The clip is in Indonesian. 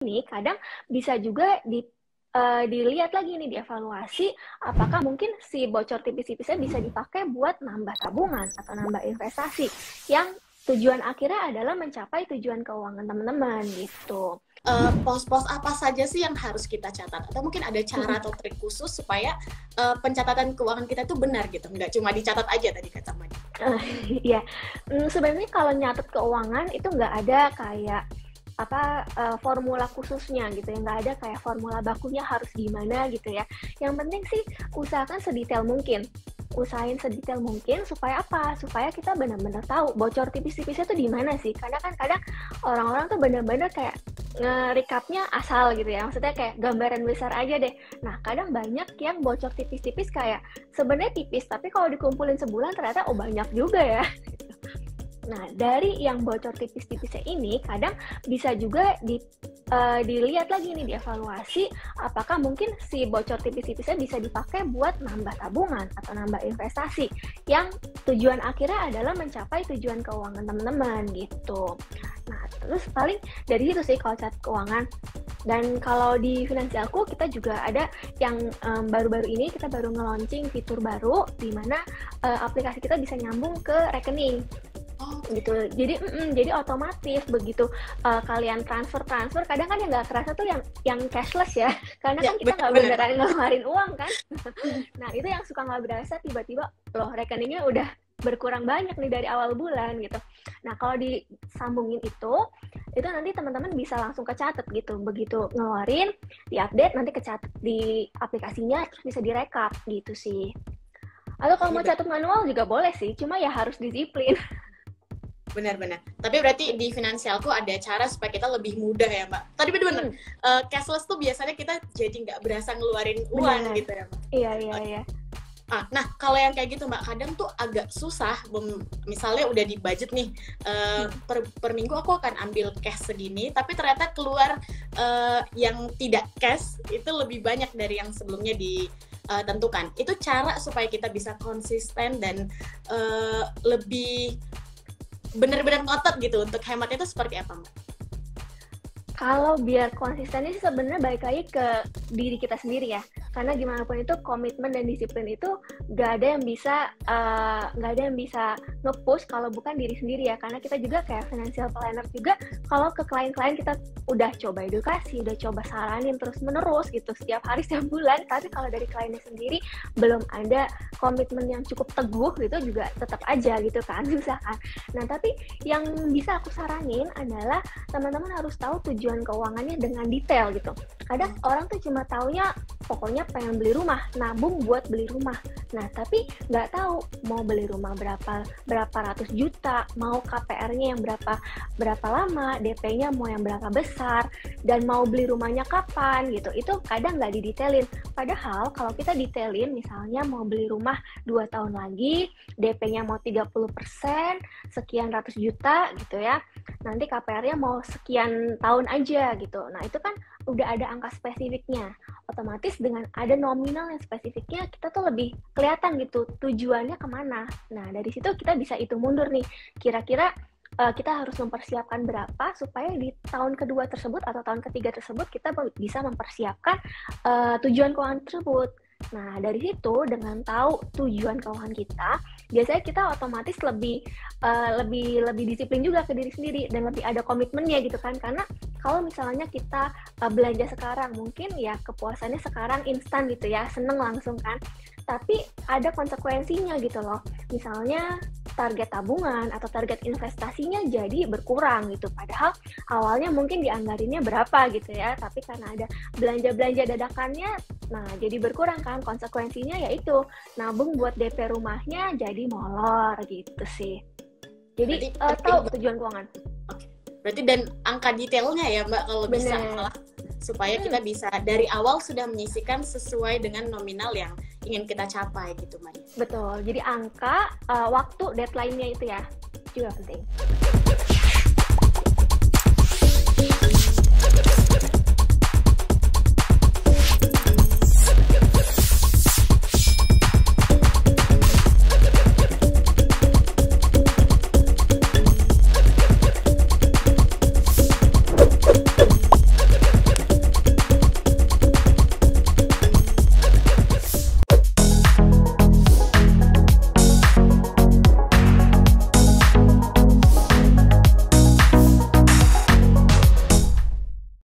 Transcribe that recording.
ini kadang bisa juga dilihat lagi nih, dievaluasi apakah mungkin si bocor tipis-tipisnya bisa dipakai buat nambah tabungan atau nambah investasi yang tujuan akhirnya adalah mencapai tujuan keuangan teman-teman gitu. Pos-pos apa saja sih yang harus kita catat? Atau mungkin ada cara atau trik khusus supaya pencatatan keuangan kita itu benar gitu, nggak cuma dicatat aja tadi kata Madi. Iya, sebenarnya kalau nyatet keuangan itu nggak ada kayak formula khususnya gitu ya, nggak ada kayak formula bakunya harus gimana gitu ya. Yang penting sih usahakan sedetail mungkin, usahain sedetail mungkin supaya apa? Supaya kita benar-benar tahu bocor tipis-tipisnya tuh di mana sih. Karena kan kadang orang-orang tuh benar-benar kayak nge-recapnya asal gitu ya, maksudnya kayak gambaran besar aja deh. Nah kadang banyak yang bocor tipis-tipis kayak sebenarnya tipis tapi kalau dikumpulin sebulan ternyata banyak juga ya. Nah, dari yang bocor tipis-tipisnya ini kadang bisa juga dilihat lagi nih, dievaluasi apakah mungkin si bocor tipis-tipisnya bisa dipakai buat nambah tabungan atau nambah investasi yang tujuan akhirnya adalah mencapai tujuan keuangan teman-teman gitu. Nah, terus paling dari situ sih kalau catat keuangan. Dan kalau di Finansialku kita juga ada yang baru-baru ini kita baru nge-launching fitur baru di mana aplikasi kita bisa nyambung ke rekening. Gitu, jadi otomatis begitu kalian transfer kadang kan yang nggak kerasa tuh yang cashless ya, karena kan kita nggak beneran ngeluarin uang kan. Nah itu yang suka nggak berasa tiba-tiba loh rekeningnya udah berkurang banyak nih dari awal bulan gitu. Nah kalau disambungin itu nanti teman-teman bisa langsung kecatat gitu, begitu ngeluarin diupdate nanti kecatat di aplikasinya terus bisa direkap gitu sih. Atau kalau mau catat manual juga boleh sih, cuma ya harus disiplin. Benar-benar. Tapi berarti di Finansialku ada cara supaya kita lebih mudah ya, Mbak. Tadi benar-benar cashless tuh biasanya kita jadi nggak berasa ngeluarin uang gitu ya, Mbak. Iya. Nah, kalau yang kayak gitu, Mbak, kadang tuh agak susah. Misalnya udah di budget nih, per minggu aku akan ambil cash segini, tapi ternyata keluar yang tidak cash itu lebih banyak dari yang sebelumnya ditentukan. Itu cara supaya kita bisa konsisten dan lebih benar-benar ngotot gitu untuk hemat itu seperti apa, Mbak? Kalau biar konsistennya sih sebenarnya balik lagi ke diri kita sendiri ya. Karena gimana pun itu komitmen dan disiplin itu nggak ada yang bisa nge-push kalau bukan diri sendiri ya. Karena kita juga kayak financial planner juga, kalau ke klien-klien kita udah coba edukasi, udah coba saranin terus-menerus gitu setiap hari, setiap bulan. Tapi kalau dari kliennya sendiri belum ada komitmen yang cukup teguh gitu juga tetap aja gitu kan, susah kan. Nah tapi yang bisa aku saranin adalah teman-teman harus tahu tujuan keuangannya dengan detail gitu. Kadang orang tuh cuma taunya pokoknya pengen beli rumah, nabung buat beli rumah. Nah, tapi nggak tahu mau beli rumah berapa ratus juta, mau KPR-nya yang berapa lama, DP-nya mau yang berapa besar, dan mau beli rumahnya kapan gitu. Itu kadang nggak didetailin. Padahal kalau kita detailin, misalnya mau beli rumah 2 tahun lagi, DP-nya mau 30%, sekian ratus juta gitu ya. Nanti KPR-nya mau sekian tahun aja gitu. Nah, itu kan udah ada angka spesifiknya. Otomatis dengan ada nominal yang spesifiknya, kita tuh lebih kelihatan gitu tujuannya kemana. Nah, dari situ kita bisa hitung mundur nih. Kira-kira kita harus mempersiapkan berapa supaya di tahun kedua tersebut atau tahun ketiga tersebut kita bisa mempersiapkan tujuan keuangan tersebut. Nah, dari situ dengan tahu tujuan keuangan kita, biasanya kita otomatis lebih disiplin juga ke diri sendiri dan lebih ada komitmennya gitu kan. Karena kalau misalnya kita belanja sekarang, mungkin ya kepuasannya sekarang instan gitu ya, seneng langsung kan. Tapi ada konsekuensinya gitu loh. Misalnya target tabungan atau target investasinya jadi berkurang gitu. Padahal awalnya mungkin dianggarinnya berapa gitu ya, tapi karena ada belanja-belanja dadakannya, nah jadi berkurang kan. Konsekuensinya yaitu nabung buat DP rumahnya jadi molor gitu sih. Jadi tahu tujuan keuangan. Oke. Berarti dan angka detailnya ya Mbak kalau bisa, supaya kita bisa dari awal sudah menyisihkan sesuai dengan nominal yang ingin kita capai gitu Mbak. Betul. Jadi angka, waktu, deadline-nya itu ya juga penting.